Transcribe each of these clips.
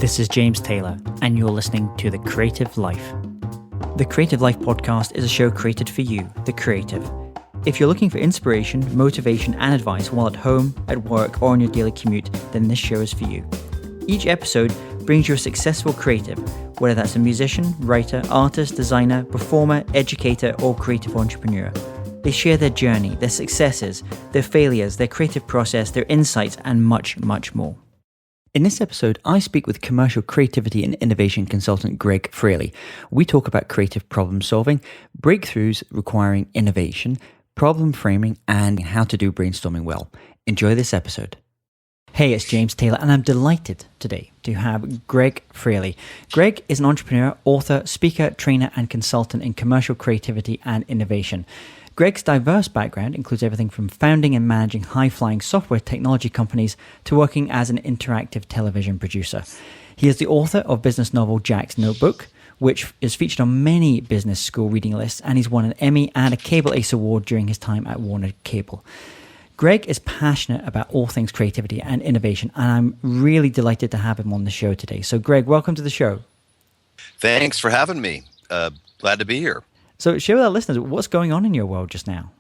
This is James Taylor, and you're listening to The Creative Life. The Creative Life Podcast is a show created for you, the creative. If you're looking for inspiration, motivation, and advice while at home, at work, or on your daily commute, then this show is for you. Each episode brings you a successful creative, whether that's a musician, writer, artist, designer, performer, educator, or creative entrepreneur. They share their journey, their successes, their failures, their creative process, their insights, and much, much more. In this episode, I speak with commercial creativity and innovation consultant Gregg Fraley. We talk about creative problem solving, breakthroughs requiring innovation, problem framing, and how to do brainstorming well. Enjoy this episode. Hey, it's James Taylor, and I'm delighted today to have Gregg Fraley. Gregg is an entrepreneur, author, speaker, trainer, and consultant in commercial creativity and innovation. Gregg's diverse background includes everything from founding and managing high-flying software technology companies to working as an interactive television producer. He is the author of business novel Jack's Notebook, which is featured on many business school reading lists, and he's won an Emmy and a Cable Ace Award during his time at Warner Cable. Gregg is passionate about all things creativity and innovation, and I'm really delighted to have him on the show today. So, Gregg, welcome to the show. Thanks for having me. Glad to be here. So share with our listeners, what's going on in your world just now?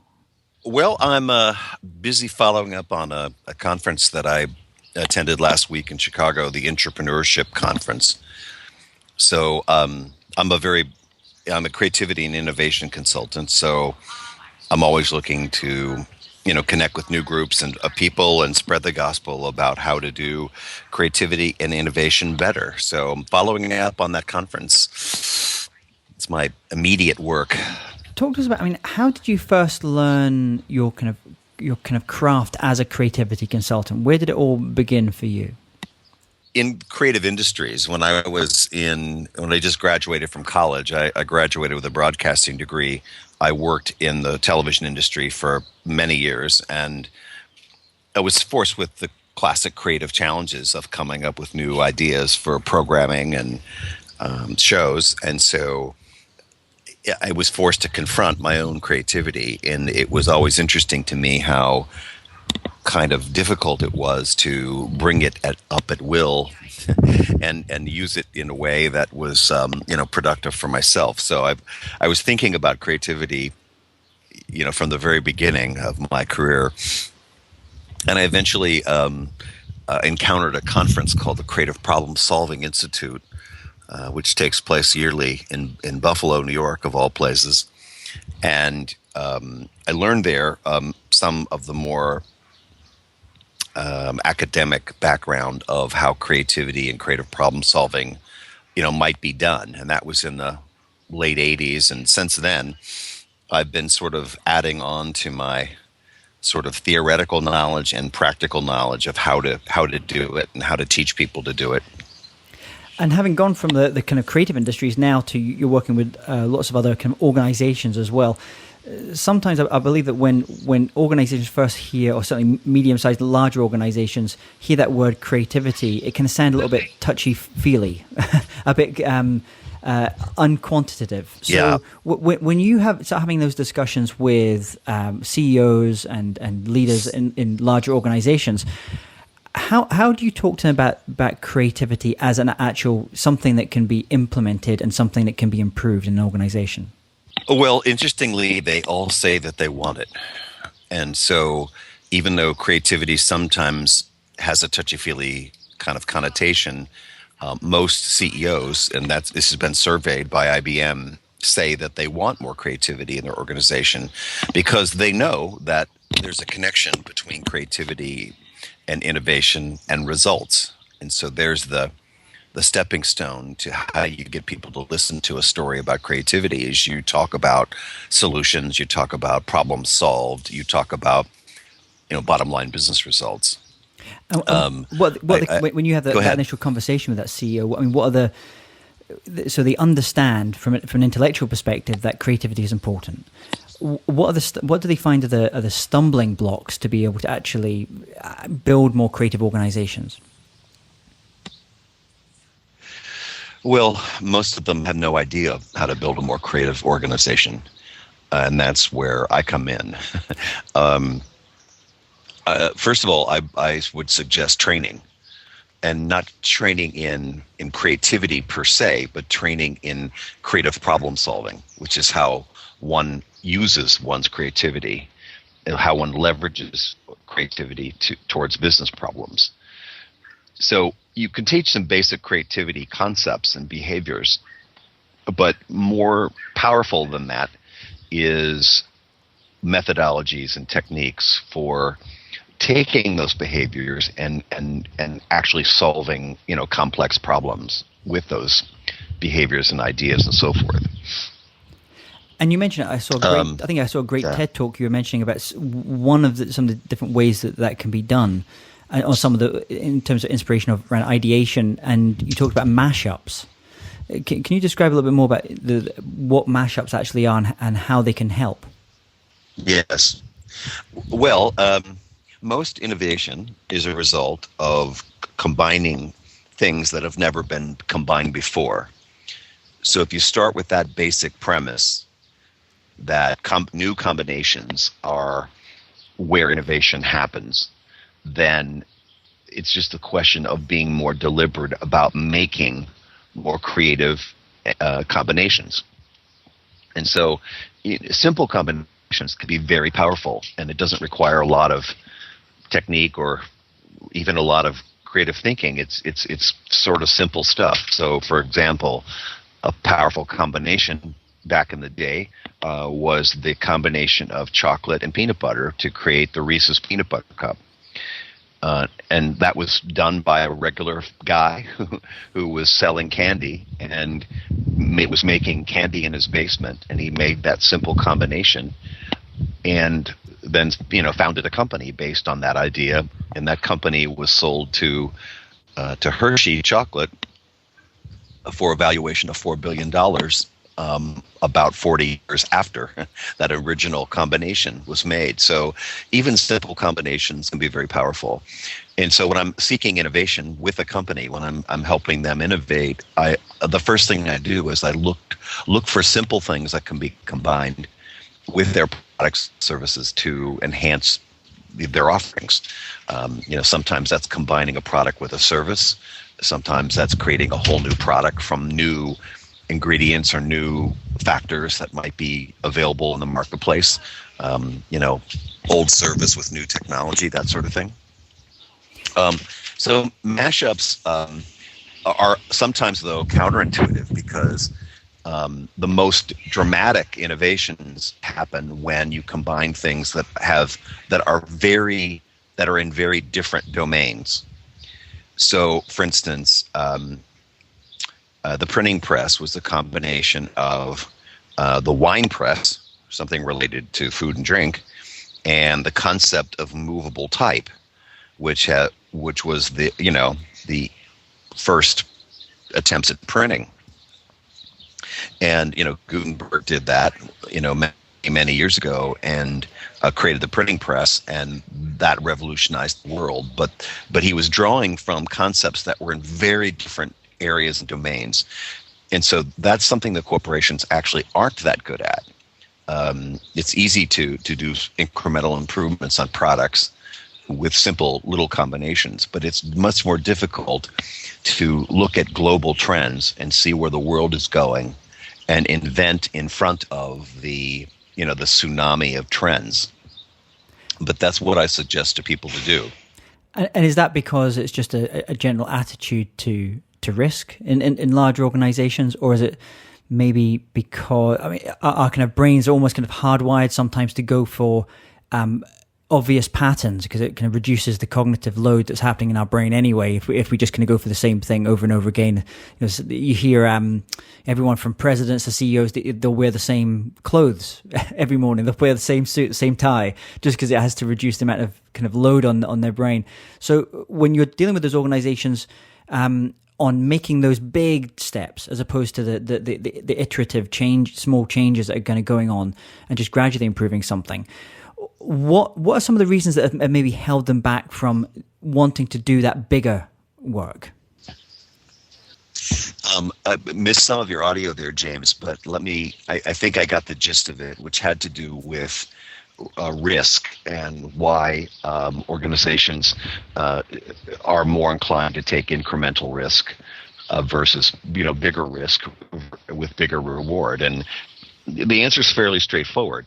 Well, I'm busy following up on a conference that I attended last week in Chicago, the Intrapreneurship Conference. So I'm a creativity and innovation consultant, so I'm always looking to, connect with new groups and people and spread the gospel about how to do creativity and innovation better. So I'm following up on that conference. It's my immediate work. Talk to us about, how did you first learn your kind of craft as a creativity consultant? Where did it all begin for you? In creative industries, when I just graduated from college, I graduated with a broadcasting degree. I worked in the television industry for many years, and I was forced with the classic creative challenges of coming up with new ideas for programming and shows, and so I was forced to confront my own creativity, and it was always interesting to me how kind of difficult it was to bring it up at will and use it in a way that was productive for myself. So I was thinking about creativity from the very beginning of my career, and I eventually encountered a conference called the Creative Problem Solving Institute, which takes place yearly in Buffalo, New York, of all places. And I learned there some of the more academic background of how creativity and creative problem solving, might be done. And that was in the late 80s. And since then, I've been sort of adding on to my sort of theoretical knowledge and practical knowledge of how to do it and how to teach people to do it. And having gone from the kind of creative industries now to you're working with lots of other kind of organizations as well, sometimes I believe that when organizations first hear, or certainly medium-sized, larger organizations hear that word creativity, it can sound a little bit touchy-feely, a bit unquantitative. So yeah. When you start having those discussions with CEOs and leaders in larger organizations, How do you talk to them about creativity as an actual something that can be implemented and something that can be improved in an organization? Well, interestingly, they all say that they want it. And so even though creativity sometimes has a touchy-feely kind of connotation, most CEOs, and this has been surveyed by IBM, say that they want more creativity in their organization because they know that there's a connection between creativity and innovation and results. And so there's the stepping stone to how you get people to listen to a story about creativity is you talk about solutions, you talk about problems solved, you talk about bottom line business results. When you have that initial conversation with that CEO, what are so they understand from an intellectual perspective that creativity is important. What do they find are the stumbling blocks to be able to actually build more creative organizations? Well, most of them have no idea how to build a more creative organization, and that's where I come in. First of all, I would suggest training. and not training in creativity per se, but training in creative problem solving, which is how one uses one's creativity and how one leverages creativity towards business problems. So you can teach some basic creativity concepts and behaviors, but more powerful than that is methodologies and techniques for taking those behaviors and actually solving, complex problems with those behaviors and ideas and so forth. And you mentioned I saw a great TED talk you were mentioning about some of the different ways that can be done, or in terms of inspiration around ideation, and you talked about mashups. Can you describe a little bit more about what mashups actually are and how they can help? Yes. Well, most innovation is a result of combining things that have never been combined before. So if you start with that basic premise that new combinations are where innovation happens, then it's just a question of being more deliberate about making more creative combinations. And so simple combinations can be very powerful, and it doesn't require a lot of technique or even a lot of creative thinking. It's sort of simple stuff. So, for example, a powerful combination back in the day was the combination of chocolate and peanut butter to create the Reese's Peanut Butter Cup. And that was done by a regular guy who was selling candy and was making candy in his basement, and he made that simple combination and then founded a company based on that idea, and that company was sold to Hershey Chocolate for a valuation of $4 billion about 40 years after that original combination was made. So even simple combinations can be very powerful. And so when I'm seeking innovation with a company, when I'm helping them innovate, the first thing I do is I look for simple things that can be combined with their products, services to enhance their offerings. Sometimes that's combining a product with a service. Sometimes that's creating a whole new product from new ingredients or new factors that might be available in the marketplace. Old service with new technology, that sort of thing. So mashups are sometimes, though, counterintuitive because the most dramatic innovations happen when you combine things that are in very different domains. So, for instance, the printing press was the combination of the wine press, something related to food and drink, and the concept of movable type, which was the first attempts at printing. And Gutenberg did that many years ago and created the printing press, and that revolutionized the world. But he was drawing from concepts that were in very different areas and domains, and so that's something that corporations actually aren't that good at. It's easy to do incremental improvements on products with simple little combinations, but it's much more difficult to look at global trends and see where the world is going and invent in front of the tsunami of trends. But that's what I suggest to people to do. And is that because it's just a general attitude to risk in larger organizations, or is it maybe because our kind of brains are almost kind of hardwired sometimes to go for obvious patterns because it kind of reduces the cognitive load that's happening in our brain anyway. If we just kind of go for the same thing over and over again, you hear everyone from presidents to CEOs, they'll wear the same clothes every morning. They'll wear the same suit, same tie, just because it has to reduce the amount of kind of load on their brain. So when you're dealing with those organizations, on making those big steps as opposed to the iterative small changes that are kind of going on and just gradually improving something. What are some of the reasons that have maybe held them back from wanting to do that bigger work? I missed some of your audio there, James, but I think I got the gist of it, which had to do with risk and why organizations are more inclined to take incremental risk versus bigger risk with bigger reward. And the answer is fairly straightforward.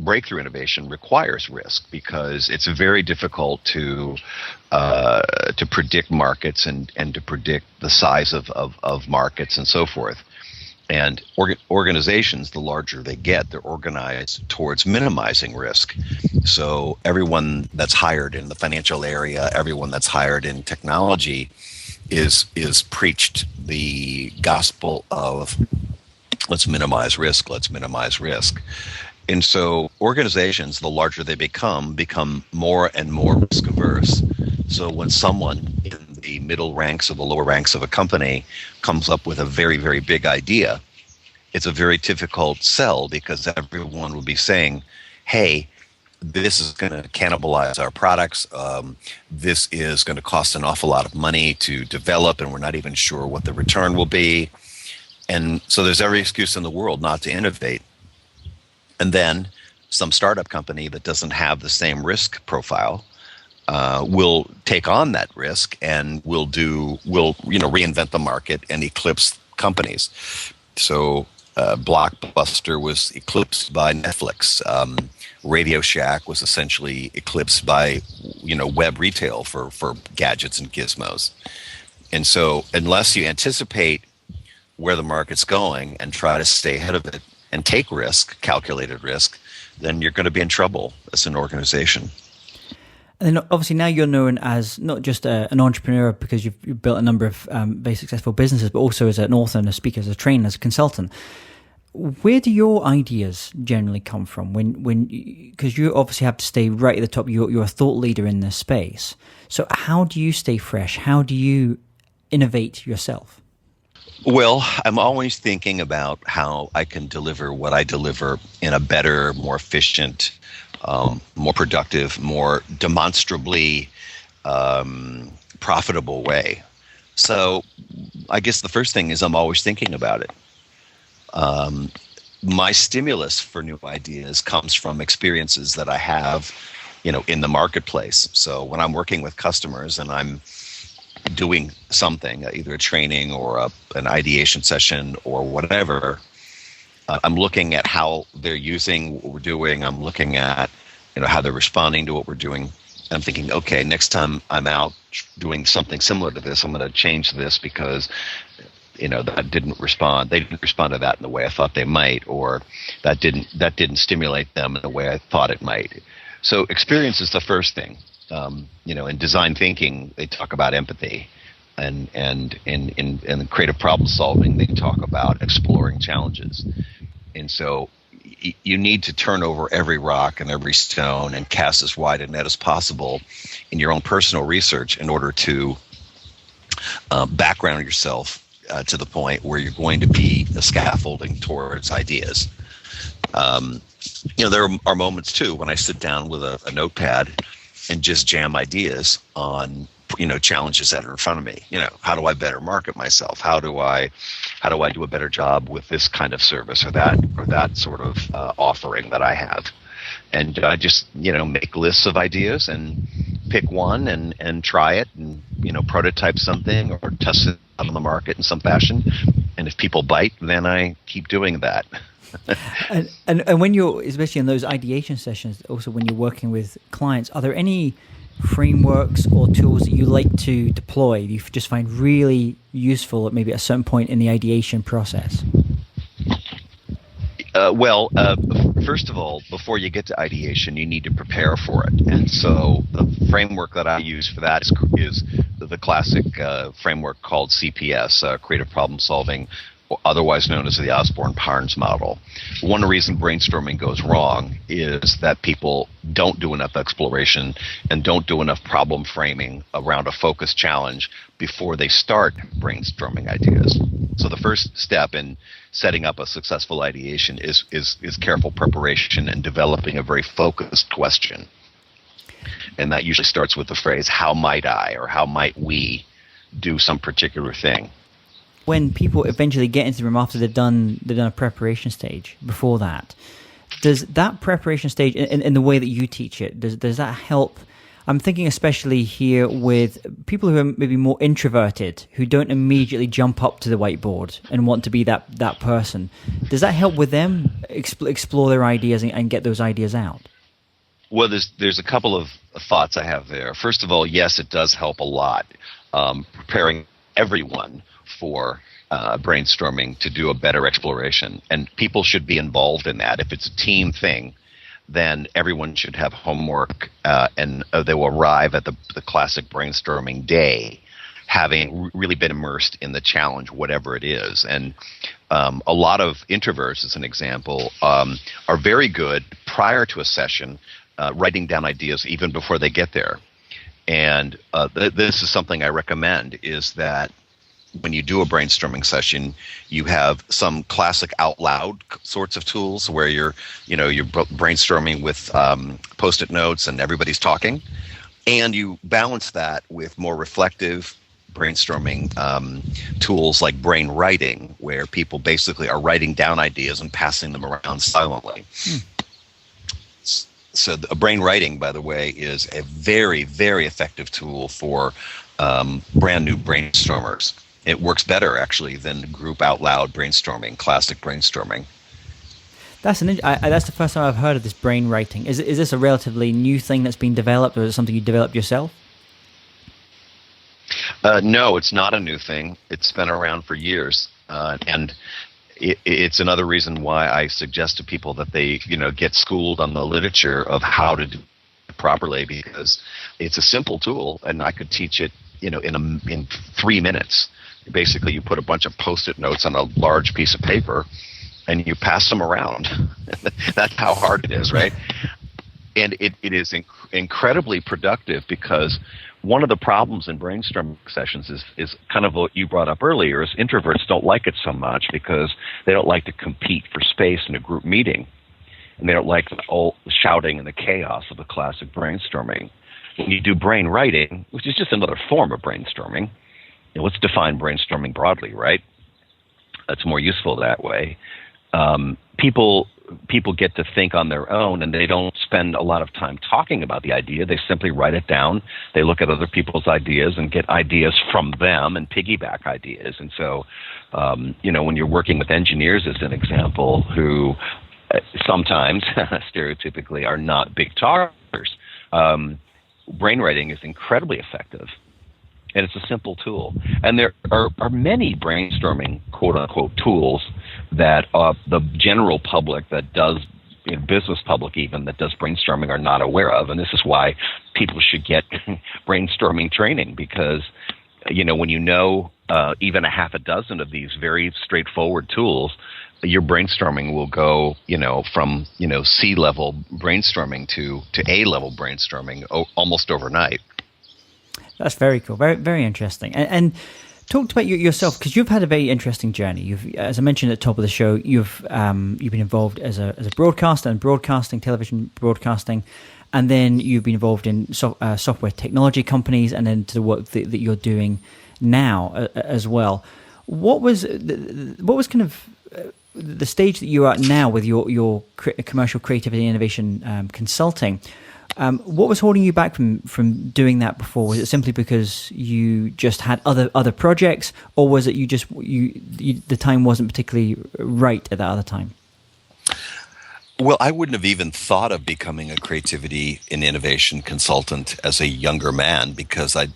Breakthrough innovation requires risk because it's very difficult to predict markets and to predict the size of markets and so forth. And organizations, the larger they get, they're organized towards minimizing risk. So everyone that's hired in the financial area, everyone that's hired in technology is preached the gospel of let's minimize risk, let's minimize risk. And so organizations, the larger they become more and more risk averse. So when someone in the middle ranks or the lower ranks of a company comes up with a very, very big idea, it's a very difficult sell because everyone will be saying, hey, this is going to cannibalize our products. This is going to cost an awful lot of money to develop, and we're not even sure what the return will be. And so there's every excuse in the world not to innovate. And then some startup company that doesn't have the same risk profile will take on that risk and will reinvent the market and eclipse companies. So Blockbuster was eclipsed by Netflix. Radio Shack was essentially eclipsed by web retail for gadgets and gizmos. And so unless you anticipate where the market's going and try to stay ahead of it and take risk, calculated risk, then you're going to be in trouble as an organization. And then obviously now you're known as not just an entrepreneur because you've built a number of very successful businesses, but also as an author and a speaker, as a trainer, as a consultant. Where do your ideas generally come from? Because you obviously have to stay right at the top. You're a thought leader in this space. So how do you stay fresh? How do you innovate yourself? Well, I'm always thinking about how I can deliver what I deliver in a better, more efficient, more productive, more demonstrably profitable way. So I guess the first thing is I'm always thinking about it. My stimulus for new ideas comes from experiences that I have, in the marketplace. So when I'm working with customers and I'm doing something, either a training or an ideation session or whatever, I'm looking at how they're using what we're doing. I'm looking at, how they're responding to what we're doing. And I'm thinking, okay, next time I'm out doing something similar to this, I'm going to change this because, that didn't respond. They didn't respond to that in the way I thought they might, or that didn't stimulate them in the way I thought it might. So experience is the first thing. In design thinking, they talk about empathy, and in creative problem solving, they talk about exploring challenges. And so you need to turn over every rock and every stone and cast as wide a net as possible in your own personal research in order to background yourself to the point where you're going to be a scaffolding towards ideas. There are moments too when I sit down with a notepad and just jam ideas on challenges that are in front of me. How do I better market myself? How do I do a better job with this kind of service or that sort of offering that I have? And I just make lists of ideas and pick one and try it and prototype something or test it out on the market in some fashion. And if people bite, then I keep doing that. and when you're, especially in those ideation sessions, also when you're working with clients, are there any frameworks or tools that you like to deploy you just find really useful at maybe a certain point in the ideation process? First of all, before you get to ideation, you need to prepare for it. And so the framework that I use for that is the classic framework called CPS, Creative Problem Solving, otherwise known as the Osborn Parnes model. One reason brainstorming goes wrong is that people don't do enough exploration and don't do enough problem framing around a focused challenge before they start brainstorming ideas. So the first step in setting up a successful ideation is careful preparation and developing a very focused question. And that usually starts with the phrase, how might I or how might we do some particular thing? when people eventually get into the room after they've done a preparation stage before that, does that preparation stage, in the way that you teach it, does that help? I'm thinking especially here with people who are maybe more introverted, who don't immediately jump up to the whiteboard and want to be that person. Does that help with them explore their ideas and get those ideas out? Well, there's a couple of thoughts I have there. First of all, yes, it does help a lot, preparing everyone for brainstorming to do a better exploration. And people should be involved in that. If it's a team thing, then everyone should have homework, and they will arrive at the classic brainstorming day having really been immersed in the challenge, whatever it is. And a lot of introverts, as an example, are very good prior to a session writing down ideas even before they get there. And this is something I recommend, is that when you do a brainstorming session, you have some classic out loud sorts of tools where you're brainstorming with Post-it notes and everybody's talking, and you balance that with more reflective brainstorming tools like brain writing, where people basically are writing down ideas and passing them around silently. So brain writing, by the way, is a very, very effective tool for brand new brainstormers. It works better, actually, than group out loud brainstorming, classic brainstorming. That's the first time I've heard of this brain writing. Is this a relatively new thing that's been developed, or is it something you developed yourself? No, it's not a new thing. It's been around for years, and it's another reason why I suggest to people that they, get schooled on the literature of how to do it properly, because it's a simple tool, and I could teach it, in 3 minutes. Basically, you put a bunch of Post-it notes on a large piece of paper, and you pass them around. That's how hard it is, right? And it is incredibly productive, because one of the problems in brainstorming sessions is kind of what you brought up earlier, is introverts don't like it so much because they don't like to compete for space in a group meeting. And they don't like all the shouting and the chaos of a classic brainstorming. When you do brain writing, which is just another form of brainstorming, let's define brainstorming broadly, right? It's more useful that way. People get to think on their own, and they don't spend a lot of time talking about the idea. They simply write it down. They look at other people's ideas and get ideas from them and piggyback ideas. And so, when you're working with engineers, as an example, who sometimes, stereotypically, are not big talkers, brain writing is incredibly effective. And it's a simple tool. And there are many brainstorming, quote-unquote, tools that the general public that does, business public even, that does brainstorming are not aware of. And this is why people should get brainstorming training, because, when even a half a dozen of these very straightforward tools, your brainstorming will go, from, C-level brainstorming to A-level brainstorming almost overnight. That's very cool, very, very interesting. And talk about yourself, because you've had a very interesting journey. You've, as I mentioned at the top of the show, you've been involved as a broadcaster and broadcasting, television broadcasting, and then you've been involved in software technology companies, and then to the work that you're doing now as well. What was kind of the stage that you're at now with your commercial creativity and innovation consulting? What was holding you back from doing that before? Was it simply because you just had other projects, or was it the time wasn't particularly right at that other time? Well, I wouldn't have even thought of becoming a creativity and innovation consultant as a younger man, because I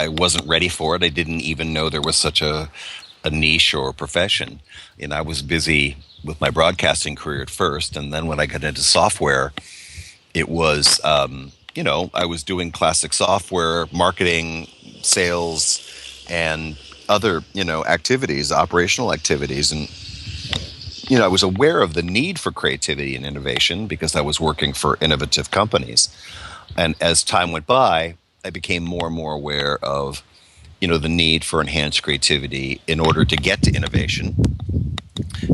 wasn't ready for it. I didn't even know there was such a niche or a profession. And I was busy with my broadcasting career at first, and then when I got into software, it was, I was doing classic software, marketing, sales, and other, activities, operational activities. And, I was aware of the need for creativity and innovation because I was working for innovative companies. And as time went by, I became more and more aware of, the need for enhanced creativity in order to get to innovation.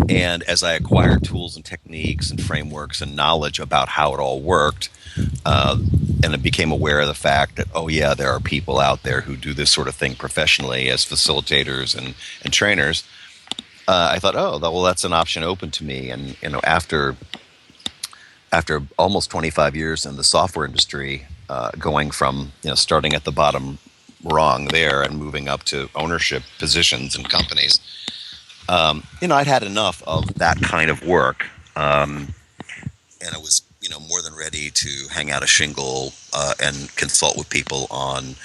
And as I acquired tools and techniques and frameworks and knowledge about how it all worked, I became aware of the fact that, oh yeah, there are people out there who do this sort of thing professionally as facilitators and trainers. I thought, oh, well, that's an option open to me. And after almost 25 years in the software industry, going from starting at the bottom rung there and moving up to ownership positions in companies, I'd had enough of that kind of work, and I was more than ready to hang out a shingle and consult with people on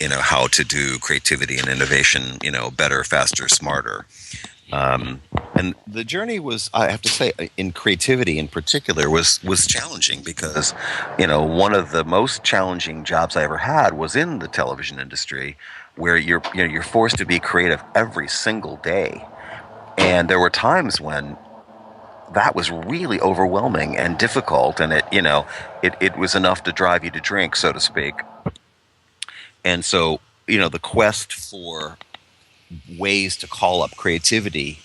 how to do creativity and innovation better, faster, smarter. And the journey was, I have to say, in creativity in particular, was challenging because, one of the most challenging jobs I ever had was in the television industry, where you're forced to be creative every single day, and there were times when that was really overwhelming and difficult, and it was enough to drive you to drink, so to speak. And so, the quest for ways to call up creativity,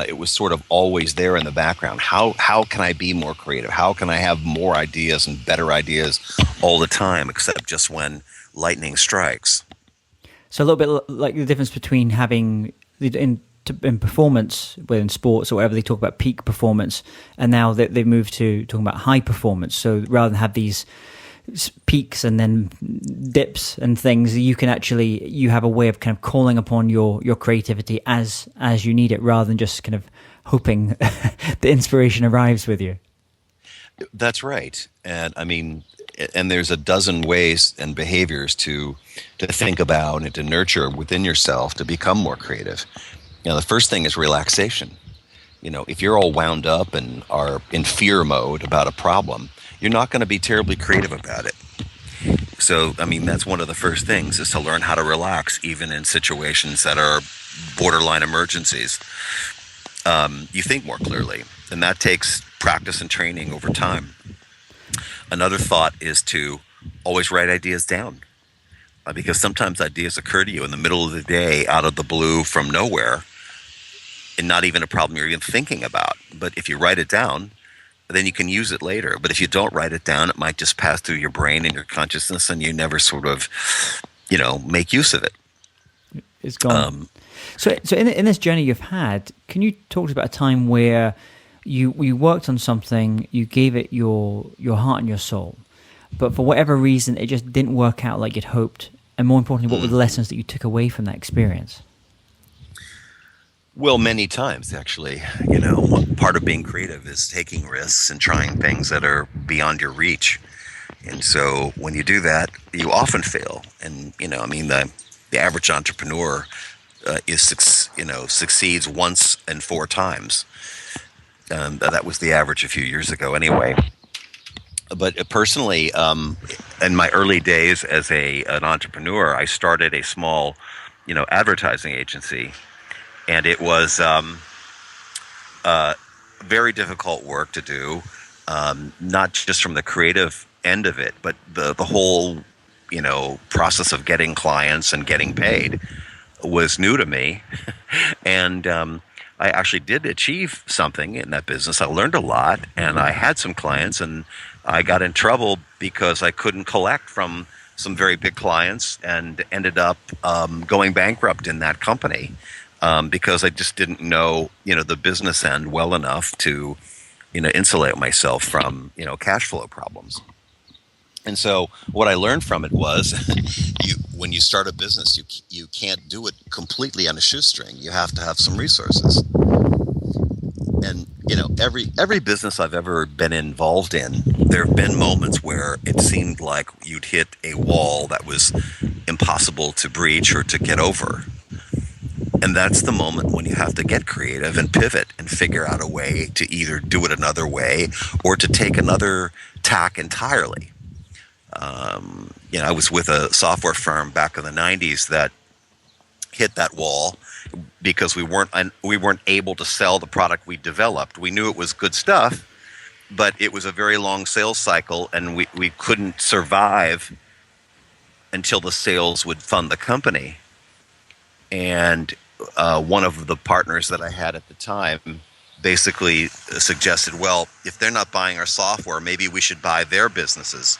it was sort of always there in the background. How can I be more creative? How can I have more ideas and better ideas all the time, except just when lightning strikes? So a little bit like the difference between having in performance, within sports or whatever, they talk about peak performance, and now they've moved to talking about high performance. So rather than have these peaks and then dips and things, you have a way of kind of calling upon your creativity as you need it, rather than just kind of hoping the inspiration arrives with you. That's right. And I mean, and there's a dozen ways and behaviors to think about and to nurture within yourself to become more creative. The first thing is relaxation. If you're all wound up and are in fear mode about a problem, you're not going to be terribly creative about it. So, I mean, that's one of the first things, is to learn how to relax, even in situations that are borderline emergencies. You think more clearly, and that takes practice and training over time. Another thought is to always write ideas down, because sometimes ideas occur to you in the middle of the day, out of the blue, from nowhere, and not even a problem you're even thinking about. But if you write it down, then you can use it later. But if you don't write it down, it might just pass through your brain and your consciousness, and you never sort of, make use of it. It's gone. So in this journey you've had, can you talk to us about a time where you worked on something, you gave it your heart and your soul, but for whatever reason it just didn't work out like you'd hoped? And more importantly, what were the lessons that you took away from that experience? Well, many times, actually. Part of being creative is taking risks and trying things that are beyond your reach. And so when you do that, you often fail. And, the average entrepreneur succeeds once and 4 times. That was the average a few years ago anyway. But personally, in my early days as an entrepreneur, I started a small, advertising agency. And it was very difficult work to do, not just from the creative end of it, but the whole, process of getting clients and getting paid was new to me. And I actually did achieve something in that business. I learned a lot, and I had some clients, and I got in trouble because I couldn't collect from some very big clients, and ended up going bankrupt in that company. Because I just didn't know, the business end well enough to, insulate myself from, cash flow problems. And so what I learned from it was, when you start a business, you can't do it completely on a shoestring. You have to have some resources. And, every business I've ever been involved in, there have been moments where it seemed like you'd hit a wall that was impossible to breach or to get over. And that's the moment when you have to get creative and pivot and figure out a way to either do it another way or to take another tack entirely. I was with a software firm back in the 90s that hit that wall because we weren't able to sell the product we developed. We knew it was good stuff, but it was a very long sales cycle, and we couldn't survive until the sales would fund the company. And one of the partners that I had at the time basically suggested, well, if they're not buying our software, maybe we should buy their businesses.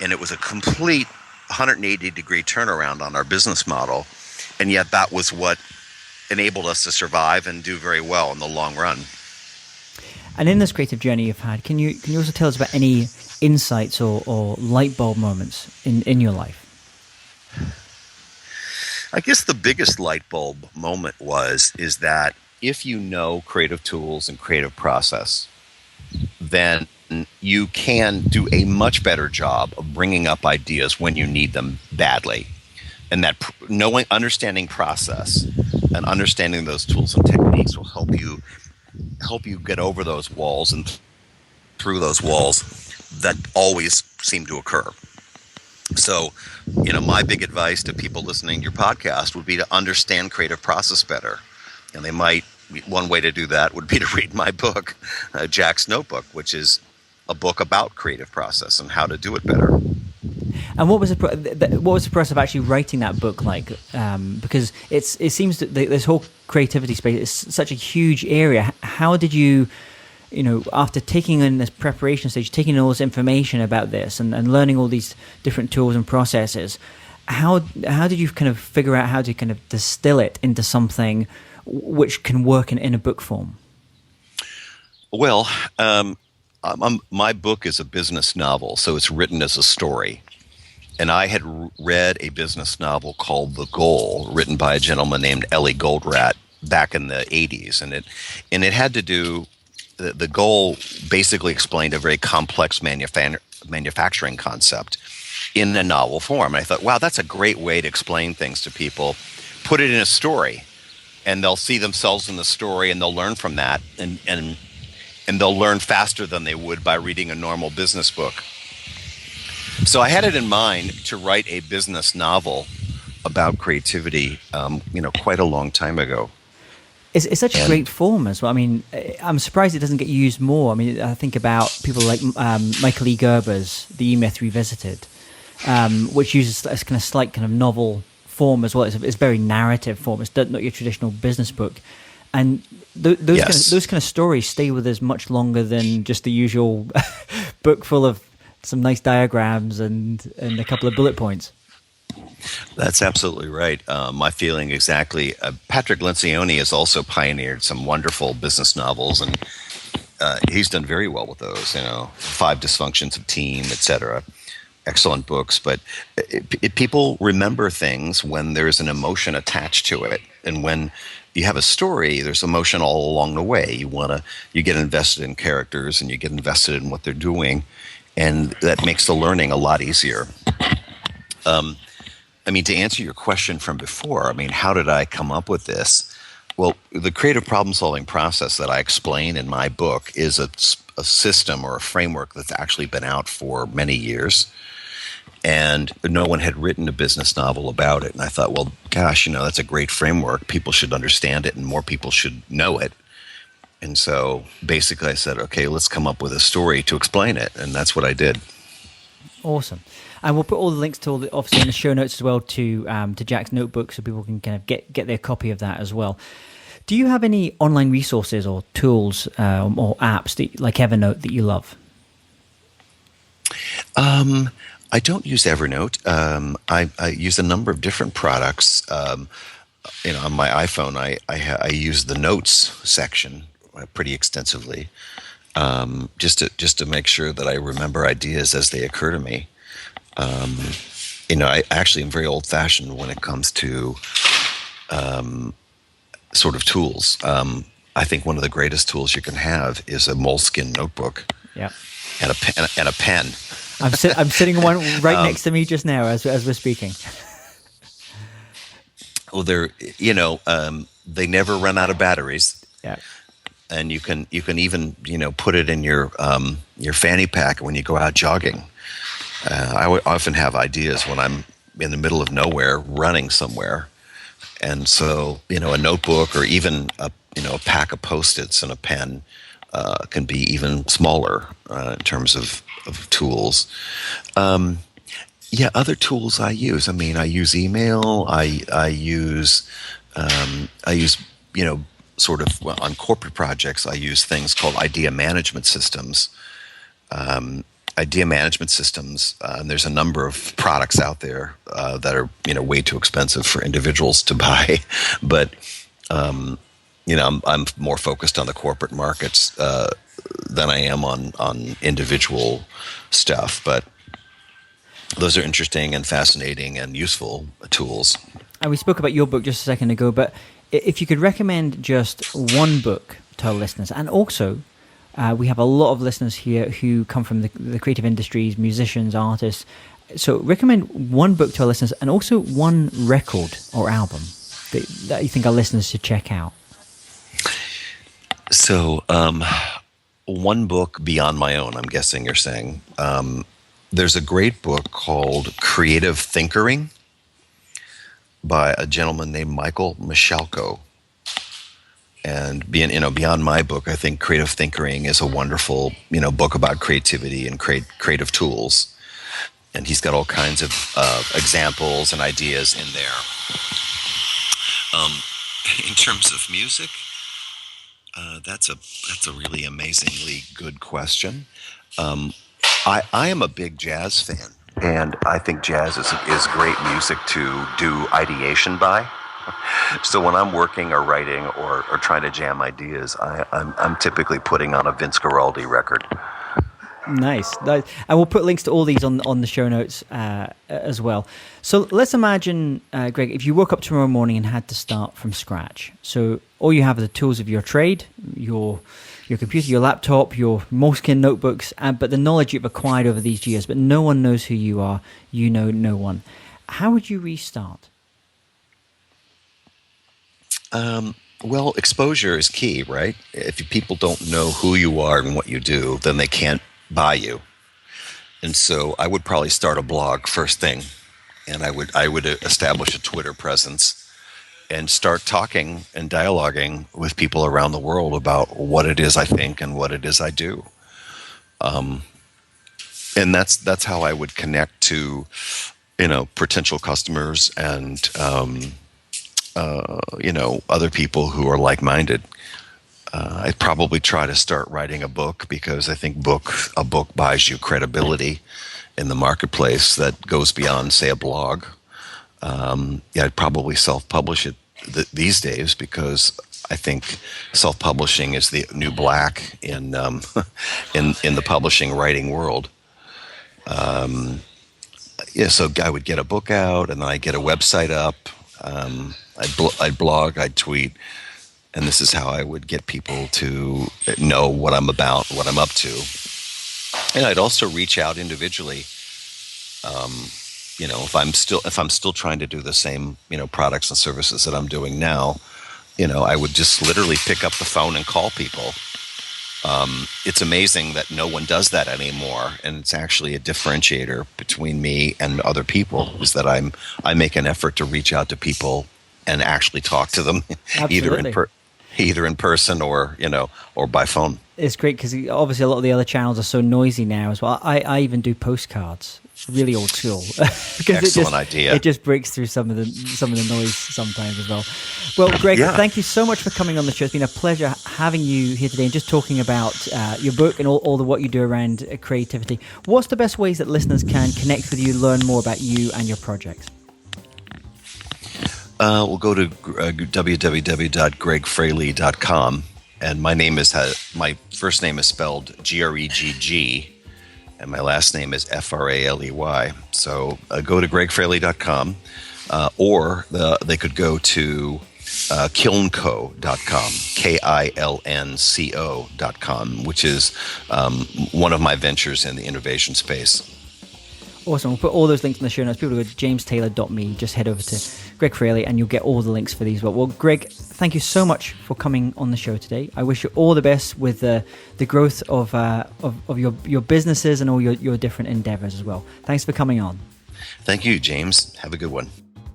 And it was a complete 180-degree turnaround on our business model. And yet that was what enabled us to survive and do very well in the long run. And in this creative journey you've had, can you also tell us about any insights or light bulb moments in your life? I guess the biggest light bulb moment is that if you know creative tools and creative process, then you can do a much better job of bringing up ideas when you need them badly. And that understanding process and understanding those tools and techniques will help you get over those walls and through those walls that always seem to occur. So, my big advice to people listening to your podcast would be to understand creative process better. And one way to do that would be to read my book, Jack's Notebook, which is a book about creative process and how to do it better. And what was the process of actually writing that book like? Because it seems that this whole creativity space is such a huge area. How did you, after taking in this preparation stage, taking in all this information about this and learning all these different tools and processes, how did you kind of figure out how to kind of distill it into something which can work in a book form? Well, my book is a business novel, so it's written as a story. And I had read a business novel called The Goal, written by a gentleman named Ellie Goldratt back in the 80s. And it had to do, the Goal basically explained a very complex manufacturing concept in a novel form. And I thought, wow, that's a great way to explain things to people. Put it in a story, and they'll see themselves in the story, and they'll learn from that. And they'll learn faster than they would by reading a normal business book. So I had it in mind to write a business novel about creativity, quite a long time ago. It's such a great form as well. I mean, I'm surprised it doesn't get used more. I mean, I think about people like Michael E. Gerber's The E-Myth Revisited, which uses a kind of slight kind of novel form as well. It's very narrative form. It's not your traditional business book. And those kind of stories stay with us much longer than just the usual book full of some nice diagrams and a couple of bullet points. That's absolutely right. My feeling exactly. Patrick Lencioni has also pioneered some wonderful business novels, and he's done very well with those. 5 Dysfunctions of Team, etc. Excellent books, but people remember things when there's an emotion attached to it, and when you have a story, there's emotion all along the way. You get invested in characters, and you get invested in what they're doing, and that makes the learning a lot easier. To answer your question from before, how did I come up with this? Well, the creative problem-solving process that I explain in my book is a system or a framework that's actually been out for many years, and no one had written a business novel about it. And I thought, well, gosh, that's a great framework. People should understand it, and more people should know it. And so basically I said, okay, let's come up with a story to explain it. And that's what I did. Awesome. And we'll put all the links to obviously in the show notes as well to Jack's notebook, so people can kind of get their copy of that as well. Do you have any online resources or tools or apps like Evernote that you love? I don't use Evernote. I use a number of different products. On my iPhone, I use the notes section pretty extensively, just to make sure that I remember ideas as they occur to me. I actually am very old-fashioned when it comes to sort of tools. I think one of the greatest tools you can have is a moleskin notebook. Yeah. And a pen. I'm sitting one right next to me just now as we're speaking. Well, they never run out of batteries. Yeah. And you can even put it in your fanny pack when you go out jogging. I often have ideas when I'm in the middle of nowhere running somewhere, and so a notebook or even a pack of Post-its and a pen can be even smaller in terms of tools. Other tools I use. I use email. I use sort of on corporate projects. I use things called idea management systems. idea management systems. And there's a number of products out there that are way too expensive for individuals to buy, but I'm more focused on the corporate markets than I am on individual stuff. But those are interesting and fascinating and useful tools. And we spoke about your book just a second ago, but if you could recommend just one book to our listeners, and also we have a lot of listeners here who come from the creative industries, musicians, artists. So recommend one book to our listeners, and also one record or album that you think our listeners should check out. So one book beyond my own, I'm guessing you're saying. There's a great book called Creative Thinkering by a gentleman named Michael Michalko. And beyond my book, I think Creative Thinkering is a wonderful, book about creativity and creative tools. And he's got all kinds of examples and ideas in there. In terms of music, that's a really amazingly good question. I am a big jazz fan, and I think jazz is great music to do ideation by. So when I'm working or writing or trying to jam ideas, I'm typically putting on a Vince Guaraldi record. Nice. And we'll put links to all these on the show notes as well. So let's imagine, Gregg, if you woke up tomorrow morning and had to start from scratch. So all you have are the tools of your trade, your computer, your laptop, your Moleskine notebooks, but the knowledge you've acquired over these years, but no one knows who you are. You know no one. How would you restart? Well, exposure is key, right? If people don't know who you are and what you do, then they can't buy you. And so I would probably start a blog first thing, and I would establish a Twitter presence and start talking and dialoguing with people around the world about what it is I think and what it is I do. And that's how I would connect to, potential customers and other people who are like-minded. I'd probably try to start writing a book, because I think a book buys you credibility in the marketplace that goes beyond, say, a blog. I'd probably self-publish it these days, because I think self-publishing is the new black in the publishing writing world. So I would get a book out, and then I'd get a website up. I'd blog, I'd tweet, and this is how I would get people to know what I'm about, what I'm up to. And I'd also reach out individually. If I'm still trying to do the same, products and services that I'm doing now, I would just literally pick up the phone and call people. It's amazing that no one does that anymore, and it's actually a differentiator between me and other people, is that I make an effort to reach out to people and actually talk to them, either in person or by phone. It's great, because obviously a lot of the other channels are so noisy now as well. I even do postcards, really old school. Excellent idea. It just breaks through some of the noise sometimes as well. Well, Gregg, Thank you so much for coming on the show. It's been a pleasure having you here today and just talking about your book and all the what you do around creativity. What's the best ways that listeners can connect with you, learn more about you and your projects? We'll go to www.greggfraley.com, and my first name is spelled Gregg, and my last name is Fraley. So go to greggfraley.com, or they could go to kilnco.com, KILNCO.com, which is one of my ventures in the innovation space. Awesome. We'll put all those links in the show notes. People go to jamestaylor.me, just head over to Gregg Fraley and you'll get all the links for these. Well, Gregg, thank you so much for coming on the show today. I wish you all the best with the growth of your businesses and all your different endeavors as well. Thanks for coming on. Thank you, James. Have a good one.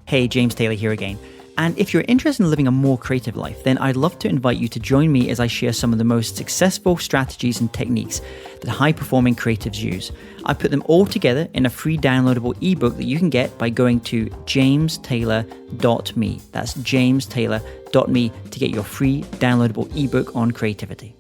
Hey, James Taylor here again. And if you're interested in living a more creative life, then I'd love to invite you to join me as I share some of the most successful strategies and techniques that high-performing creatives use. I put them all together in a free downloadable ebook that you can get by going to jamestaylor.me. That's jamestaylor.me to get your free downloadable ebook on creativity.